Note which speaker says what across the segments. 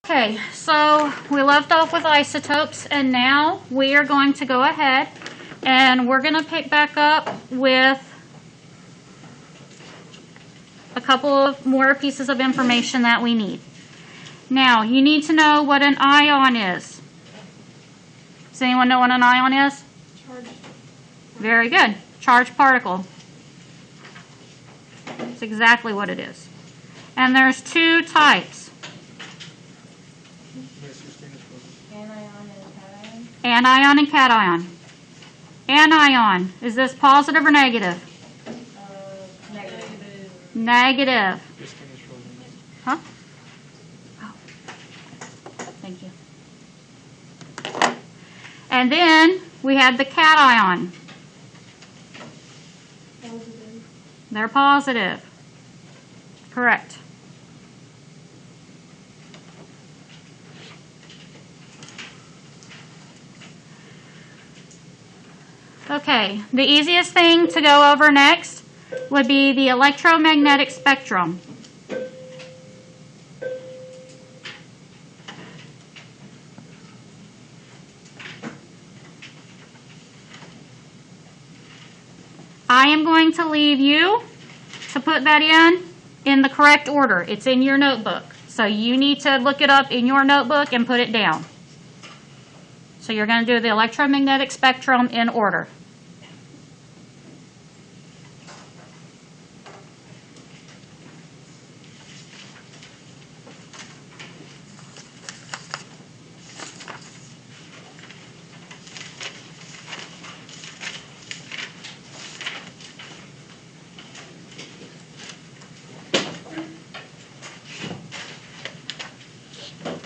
Speaker 1: Okay, so we left off with isotopes, and now we are going to go ahead and we're going to pick back up with a couple of more pieces of information that we need. Now, you need to know what an ion is. Does anyone know what an ion is?
Speaker 2: Charged.
Speaker 1: Very good. Charged particle. That's exactly what it is. And there's two types. Anion and cation. Anion, is this positive or negative?
Speaker 2: Negative.
Speaker 1: Negative. Huh? Oh. Thank you. And then we had the cation.
Speaker 2: Positive.
Speaker 1: They're positive. Correct. Okay, the easiest thing to go over next would be the electromagnetic spectrum. I am going to leave you to put that in the correct order. It's in your notebook. So you need to look it up in your notebook and put it down. So you're going to do the electromagnetic spectrum in order.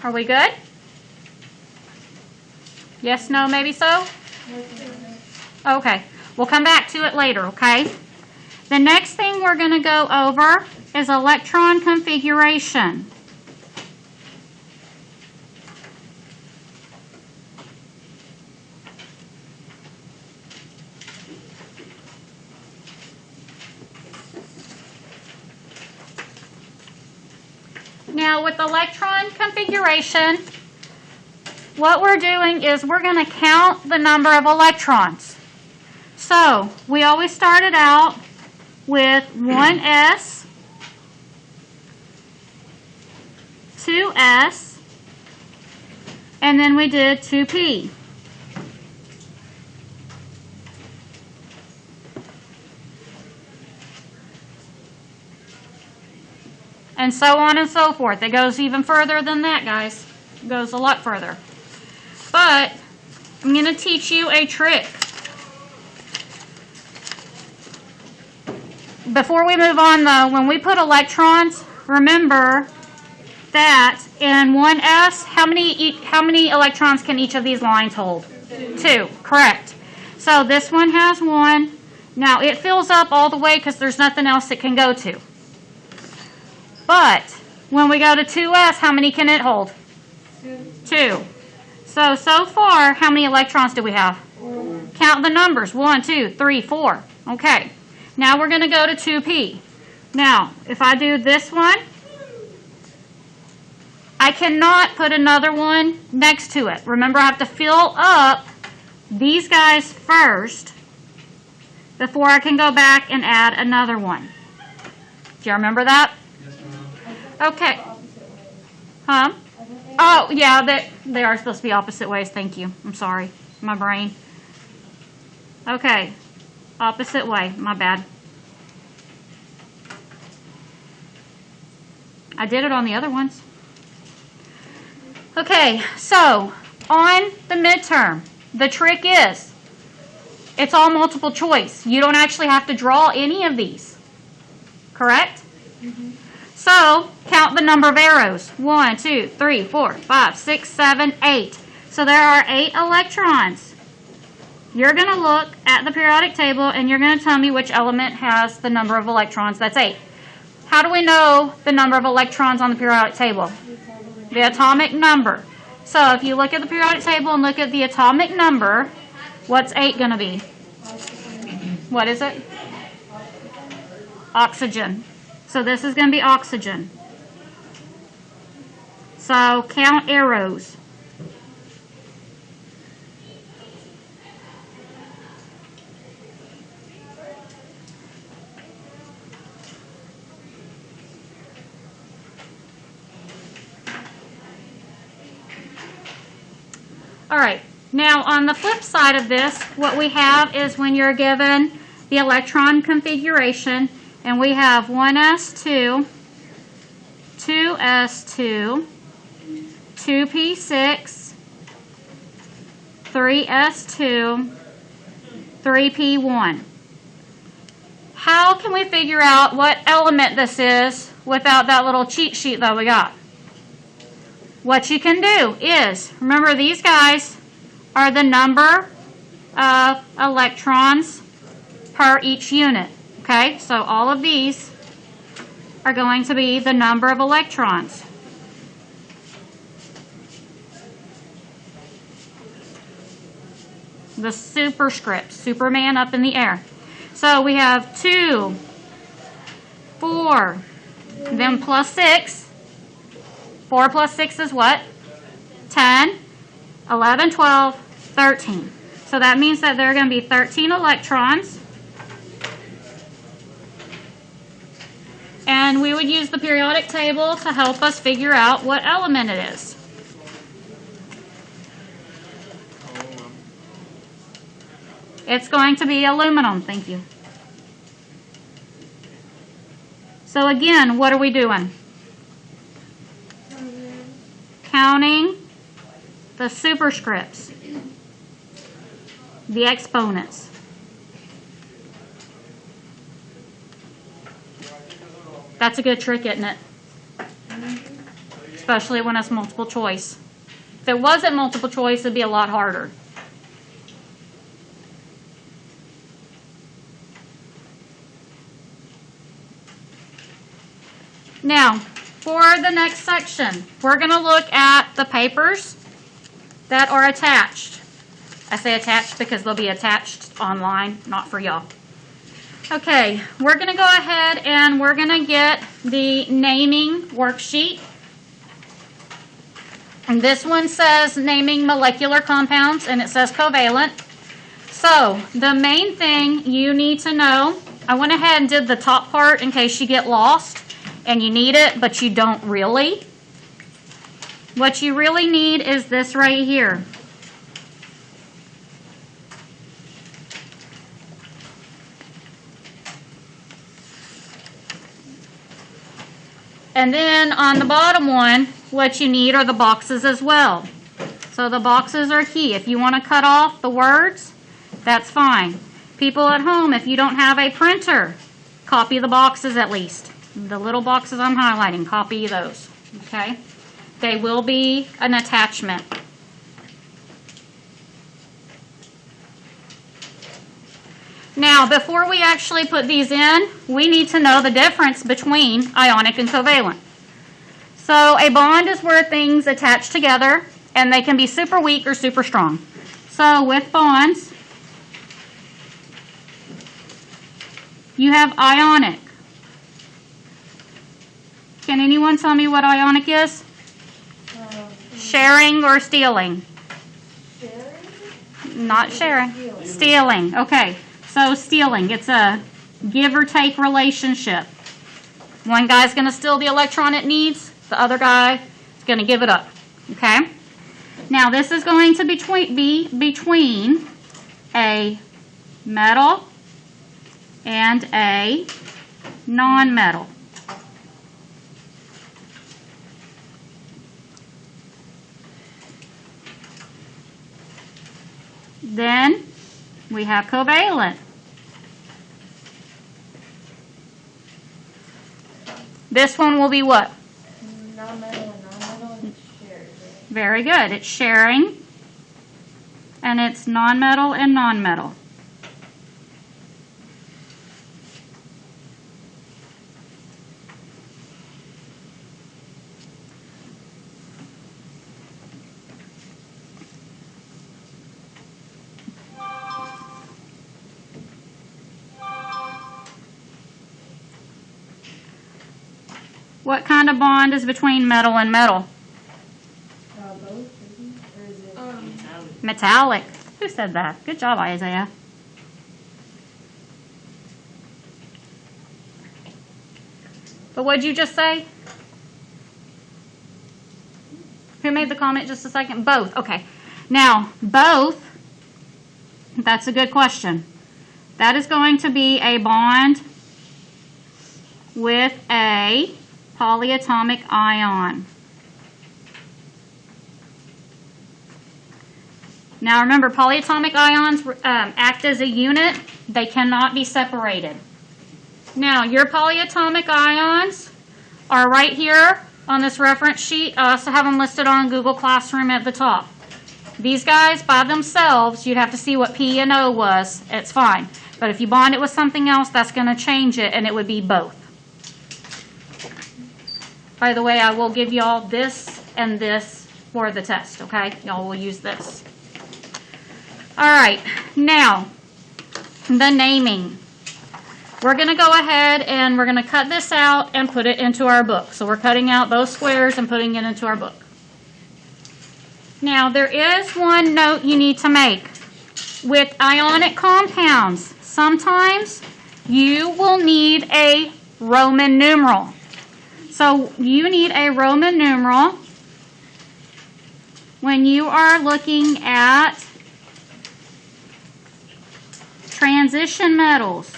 Speaker 1: Are we good? Yes, no, maybe so? Okay. We'll come back to it later, okay? The next thing we're going to go over is electron configuration. Now, with electron configuration, what we're doing is we're going to count the number of electrons. So, we always started out with 1s, 2s, and then we did 2p. And so on and so forth. It goes even further than that, guys. It goes a lot further. But I'm going to teach you a trick. Before we move on, though, when we put electrons, remember that in 1s, how many electrons can each of these lines hold? 2. Correct. So this one has 1. Now, it fills up all the way because there's nothing else it can go to. But when we go to 2s, how many can it hold? 2. So far, how many electrons do we have?
Speaker 2: 4.
Speaker 1: Count the numbers. 1, 2, 3, 4. Okay. Now we're going to go to 2p. Now, if I do this one, I cannot put another one next to it. Remember, I have to fill up these guys first before I can go back and add another one. Do you remember that? Okay. Huh? Oh, yeah, they are supposed to be opposite ways. Thank you. I'm sorry. My brain. Okay. Opposite way. My bad. I did it on the other ones. Okay, so on the midterm, the trick is it's all multiple choice. You don't actually have to draw any of these. Correct? Mm-hmm. So, count the number of arrows. 1, 2, 3, 4, 5, 6, 7, 8. So there are 8 electrons. You're going to look at the periodic table and you're going to tell me which element has the number of electrons. That's 8. How do we know the number of electrons on the periodic table? The atomic number. So if you look at the periodic table and look at the atomic number, what's 8 going to be? What is it? Oxygen. So this is going to be oxygen. So count arrows. All right, now on the flip side of this, what we have is when you're given the electron configuration, and we have 1s2, 2s2, 2p6, 3s2, 3p1. How can we figure out what element this is without that little cheat sheet that we got? What you can do is, remember these guys are the number of electrons per each unit. Okay, so all of these are going to be the number of electrons. The superscript, Superman up in the air. So we have 2, 4, then plus 6. 4 plus 6 is what? 10, 11, 12, 13. So that means that there are going to be 13 electrons. And we would use the periodic table to help us figure out what element it is. It's going to be aluminum. Thank you. So again, what are we doing? Counting the superscripts, the exponents. That's a good trick, isn't it? Especially when it's multiple choice. If it wasn't multiple choice, it'd be a lot harder. Now, for the next section, we're going to look at the papers that are attached. I say attached because they'll be attached online, not for y'all. Okay, we're going to go ahead and we're going to get the naming worksheet. And this one says naming molecular compounds, and it says covalent. So, the main thing you need to know, I went ahead and did the top part in case you get lost and you need it, but you don't really. What you really need is this right here. And then on the bottom one, what you need are the boxes as well. So the boxes are key. If you want to cut off the words, that's fine. People at home, if you don't have a printer, copy the boxes at least. The little boxes I'm highlighting, copy those. Okay? They will be an attachment. Now, before we actually put these in, we need to know the difference between ionic and covalent. So a bond is where things attach together, and they can be super weak or super strong. So with bonds, you have ionic. Can anyone tell me what ionic is? Sharing or stealing? Sharing? Not sharing. Stealing. Okay. So stealing. It's a give or take relationship. One guy's going to steal the electron it needs. The other guy is going to give it up. Okay? Now this is going to be between a metal and a non-metal. Then we have covalent. This one will be what?
Speaker 2: Non-metal and non-metal and shared.
Speaker 1: Very good. It's sharing, and it's non-metal and non-metal. What kind of bond is between metal and metal? Metallic. Who said that? Good job, Isaiah. But what'd you just say? Who made the comment just a second? Both. Okay. Now, both, that's a good question. That is going to be a bond with a polyatomic ion. Now remember, polyatomic ions act as a unit. They cannot be separated. Now, your polyatomic ions are right here on this reference sheet. I also have them listed on Google Classroom at the top. These guys by themselves, you'd have to see what P and O was. It's fine. But if you bond it with something else, that's going to change it, and it would be both. By the way, I will give y'all this and this for the test, okay? Y'all will use this. All right, now, the naming. We're going to go ahead and we're going to cut this out and put it into our book. So we're cutting out those squares and putting it into our book. Now, there is one note you need to make. With ionic compounds, sometimes you will need a Roman numeral. So you need a Roman numeral when you are looking at transition metals.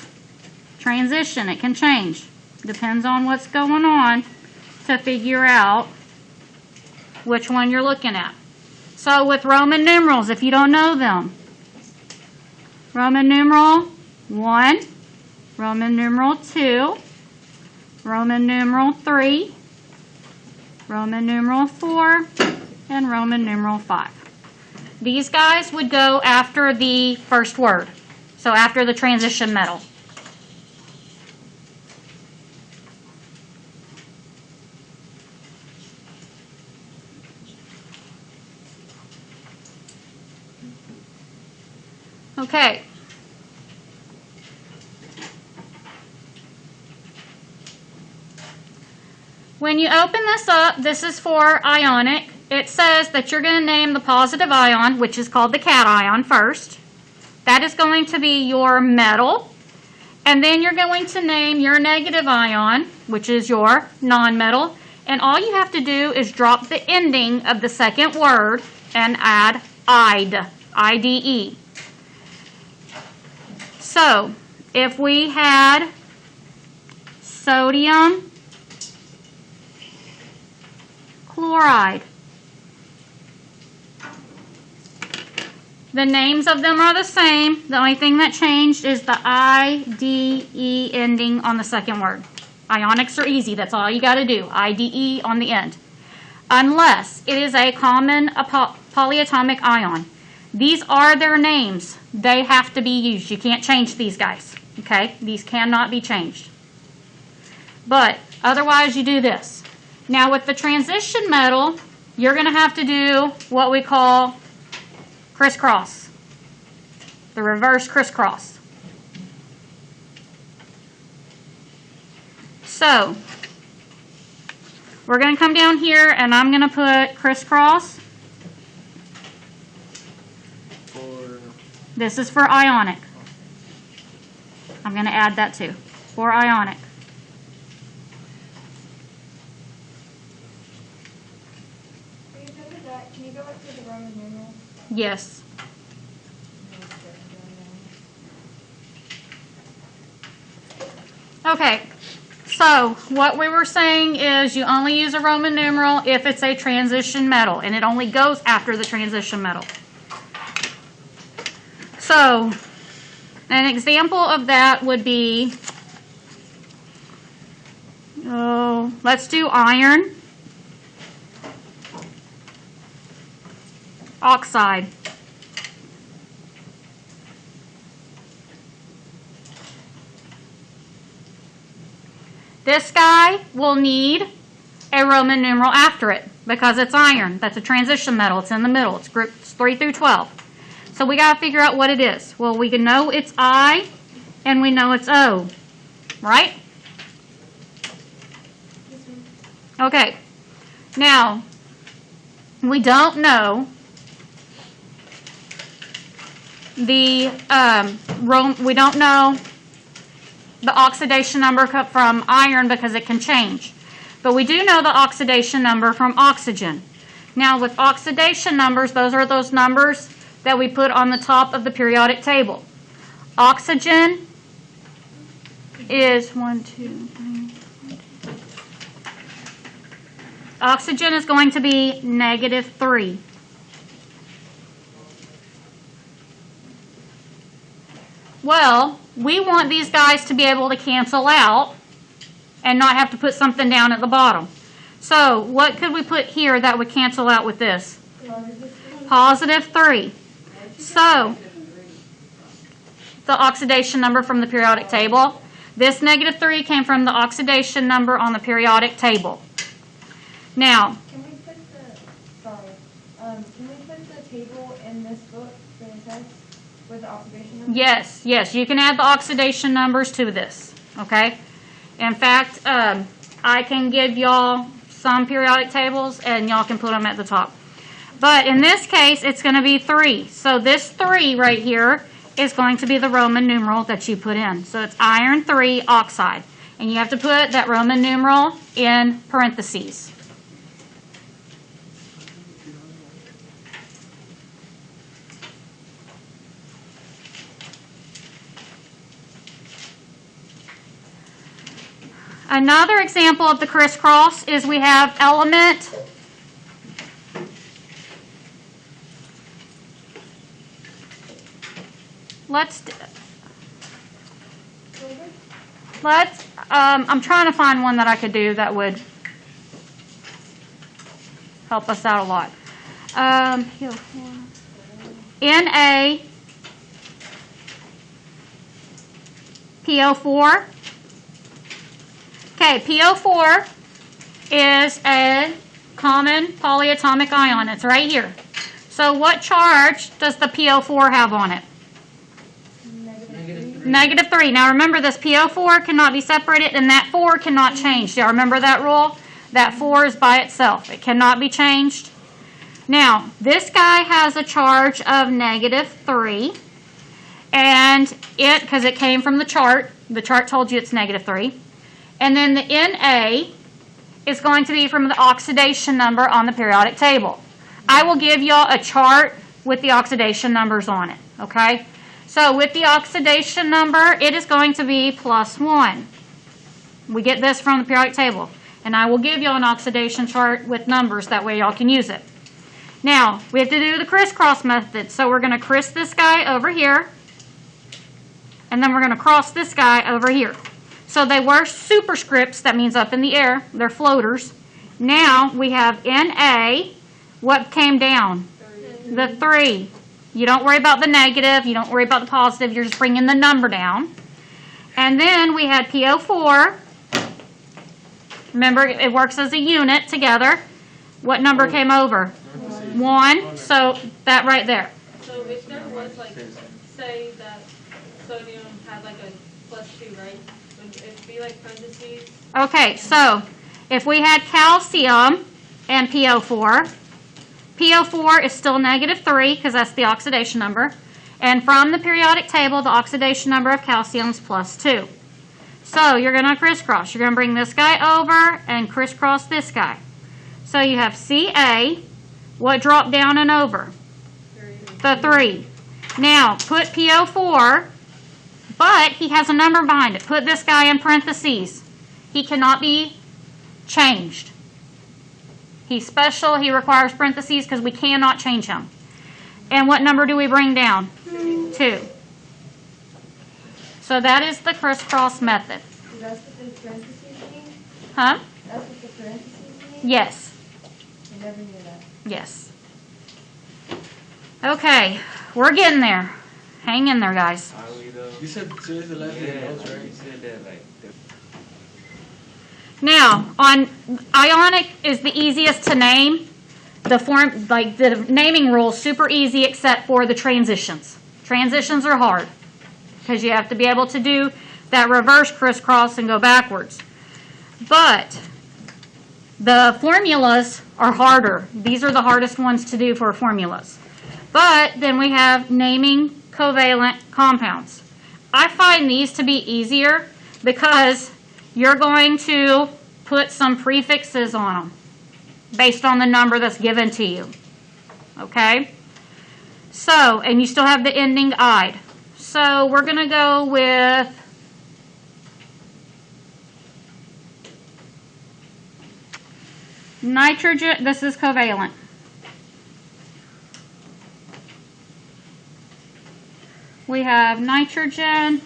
Speaker 1: Transition, it can change. Depends on what's going on to figure out which one you're looking at. So with Roman numerals, if you don't know them, Roman numeral 1, Roman numeral 2, Roman numeral 3, Roman numeral 4, and Roman numeral 5. These guys would go after the first word, so after the transition metal. Okay. When you open this up, this is for ionic. It says that you're going to name the positive ion, which is called the cation first. That is going to be your metal. And then you're going to name your negative ion, which is your nonmetal. And all you have to do is drop the ending of the second word and add ide, I-D-E. So, if we had sodium chloride, the names of them are the same. The only thing that changed is the I-D-E ending on the second word. Ionics are easy. That's all you got to do. I-D-E on the end. Unless it is a common polyatomic ion. These are their names. They have to be used. You can't change these guys. Okay? These cannot be changed. But otherwise you do this. Now with the transition metal, you're going to have to do what we call crisscross. The reverse crisscross. So, we're going to come down here and I'm going to put crisscross. This is for ionic. I'm going to add that too. For ionic.
Speaker 2: Can you go back to the Roman numeral?
Speaker 1: Yes. Okay. So, what we were saying is you only use a Roman numeral if it's a transition metal, and it only goes after the transition metal. So, an example of that would be, let's do iron oxide. This guy will need a Roman numeral after it because it's iron. That's a transition metal. It's in the middle. It's groups 3 through 12. So we got to figure out what it is. Well, we can know it's I and we know it's O, right? Okay. Now, we don't know the we don't know the oxidation number from iron because it can change. But we do know the oxidation number from oxygen. Now with oxidation numbers, those are those numbers that we put on the top of the periodic table. Oxygen is oxygen is going to be -3. Well, we want these guys to be able to cancel out and not have to put something down at the bottom. So what could we put here that would cancel out with this? +3. So the oxidation number from the periodic table. This -3 came from the oxidation number on the periodic table. Now,
Speaker 2: Can we put the table in this book for the test with the oxidation number?
Speaker 1: yes, you can add the oxidation numbers to this, okay? In fact, I can give y'all some periodic tables and y'all can put them at the top. But in this case, it's going to be 3. So this 3 right here is going to be the Roman numeral that you put in. So it's iron 3 oxide. And you have to put that Roman numeral in parentheses. Another example of the crisscross is we have element I'm trying to find one that I could do that would help us out a lot. Na PO4. Okay, PO4 is a common polyatomic ion. It's right here. So what charge does the PO4 have on it? -3. Now remember, this PO4 cannot be separated and that 4 cannot change. Do you remember that rule? That 4 is by itself. It cannot be changed. Now, this guy has a charge of -3. And because it came from the chart told you it's -3. And then the Na is going to be from the oxidation number on the periodic table. I will give y'all a chart with the oxidation numbers on it, okay? So with the oxidation number, it is going to be +1. We get this from the periodic table. And I will give y'all an oxidation chart with numbers, that way y'all can use it. Now, we have to do the crisscross method. So we're going to criss this guy over here. And then we're going to cross this guy over here. So they were superscripts, that means up in the air. They're floaters. Now we have Na. What came down? The 3. You don't worry about the negative. You don't worry about the positive. You're just bringing the number down. And then we had PO4. Remember, it works as a unit together. What number came over? 1. So that right there.
Speaker 3: So if there was, like, say that sodium had like a +2, right? Would it be like parentheses?
Speaker 1: Okay, so if we had calcium and PO4, PO4 is still -3 because that's the oxidation number. And from the periodic table, the oxidation number of calcium is +2. So you're going to crisscross. You're going to bring this guy over and crisscross this guy. So you have Ca. What dropped down and over?
Speaker 3: 3.
Speaker 1: The 3. Now, put PO4, but he has a number behind it. Put this guy in parentheses. He cannot be changed. He's special. He requires parentheses because we cannot change him. And what number do we bring down? 2. So that is the crisscross method.
Speaker 2: So that's what the parentheses mean?
Speaker 1: Huh?
Speaker 2: That's what the parentheses mean?
Speaker 1: Yes.
Speaker 2: I never knew that.
Speaker 1: Yes. Okay. We're getting there. Hang in there, guys.
Speaker 4: Are we though?
Speaker 5: You said today's the last day
Speaker 4: Yeah,
Speaker 5: of notes, right?
Speaker 4: you said that like.
Speaker 1: Now, on ionic is the easiest to name. The naming rule is super easy except for the transitions. Transitions are hard because you have to be able to do that reverse crisscross and go backwards. But the formulas are harder. These are the hardest ones to do for formulas. But then we have naming covalent compounds. I find these to be easier because you're going to put some prefixes on them based on the number that's given to you. Okay? So, and you still have the ending "ide." So we're going to go with nitrogen. This is covalent. We have nitrogen,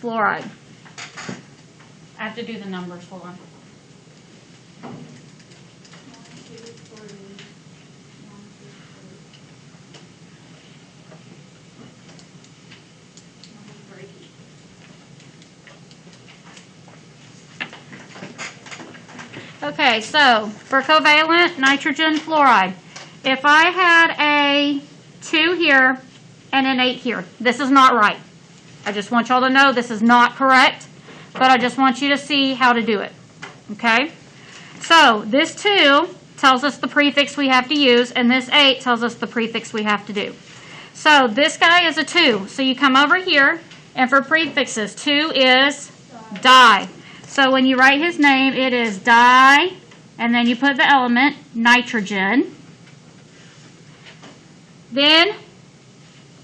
Speaker 1: fluoride. I have to do the numbers, hold on. Okay, so for covalent, nitrogen, fluoride. If I had a 2 here and an 8 here, this is not right. I just want y'all to know this is not correct, but I just want you to see how to do it. Okay? So this 2 tells us the prefix we have to use, and this 8 tells us the prefix we have to do. So this guy is a 2. So you come over here, and for prefixes, 2 is di. So when you write his name, it is di, and then you put the element, nitrogen. Then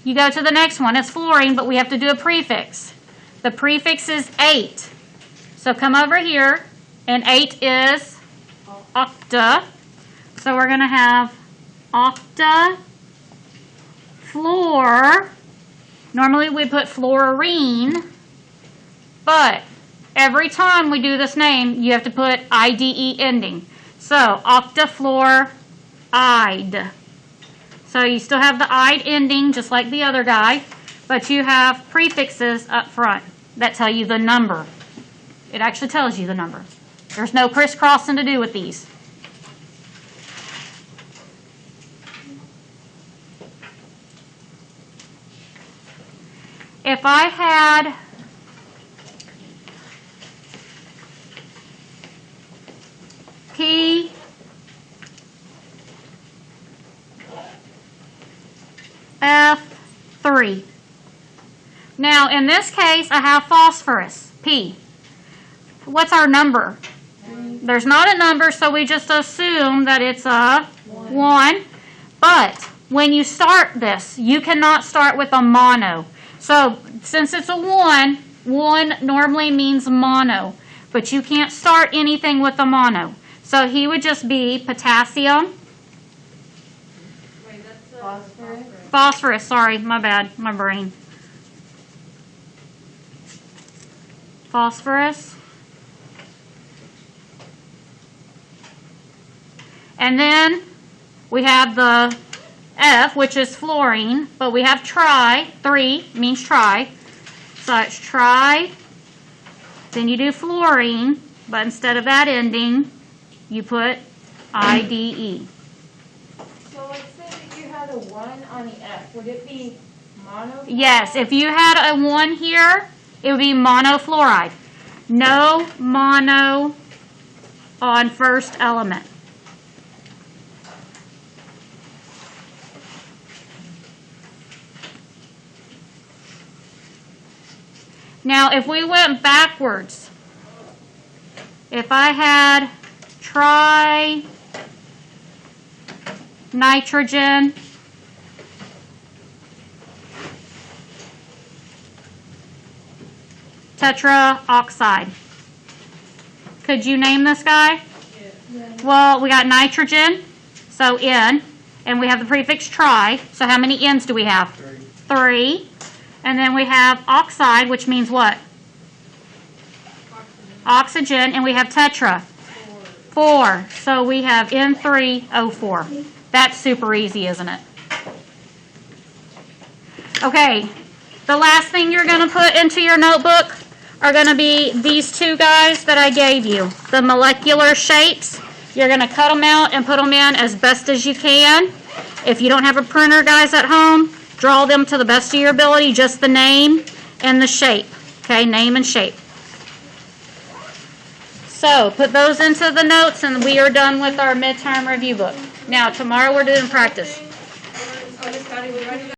Speaker 1: you go to the next one. It's fluorine, but we have to do a prefix. The prefix is 8. So come over here, and 8 is octa. So we're going to have octa fluor. Normally we put fluorine, but every time we do this name, you have to put IDE ending. So, octafluoride. So you still have the "ide" ending, just like the other guy, but you have prefixes up front that tell you the number. It actually tells you the number. There's no crisscrossing to do with these. If I had P F3. Now in this case I have phosphorus, P. What's our number? There's not a number, so we just assume that it's a 1. But when you start this, you cannot start with a mono. So since it's a 1, 1 normally means mono, but you can't start anything with a mono. So he would just be potassium.
Speaker 3: Wait, that's
Speaker 2: Phosphorus.
Speaker 1: Phosphorus, sorry, my bad, my brain. Phosphorus. And then we have the F, which is fluorine, but we have tri, 3 means tri. So it's tri, then you do fluorine, but instead of that ending, you put IDE.
Speaker 2: So let's say that you had a 1 on the F. Would it be mono?
Speaker 1: Yes, if you had a 1 here, it would be monofluoride. No mono on first element. Now, if we went backwards, if I had tri-nitrogen tetraoxide, could you name this guy?
Speaker 2: Yeah.
Speaker 1: Well, we got nitrogen, so N, and we have the prefix tri, so how many N's do we have? 3. And then we have oxide, which means what? Oxygen, and we have tetra. 4. So we have N3O4. That's super easy, isn't it? Okay, the last thing you're going to put into your notebook are going to be these 2 guys that I gave you. The molecular shapes. You're going to cut them out and put them in as best as you can. If you don't have a printer, guys, at home, draw them to the best of your ability, just the name and the shape. Okay, name and shape. So, put those into the notes and we are done with our midterm review book. Now, tomorrow we're doing practice.
Speaker 3: Miss Patty, we're ready to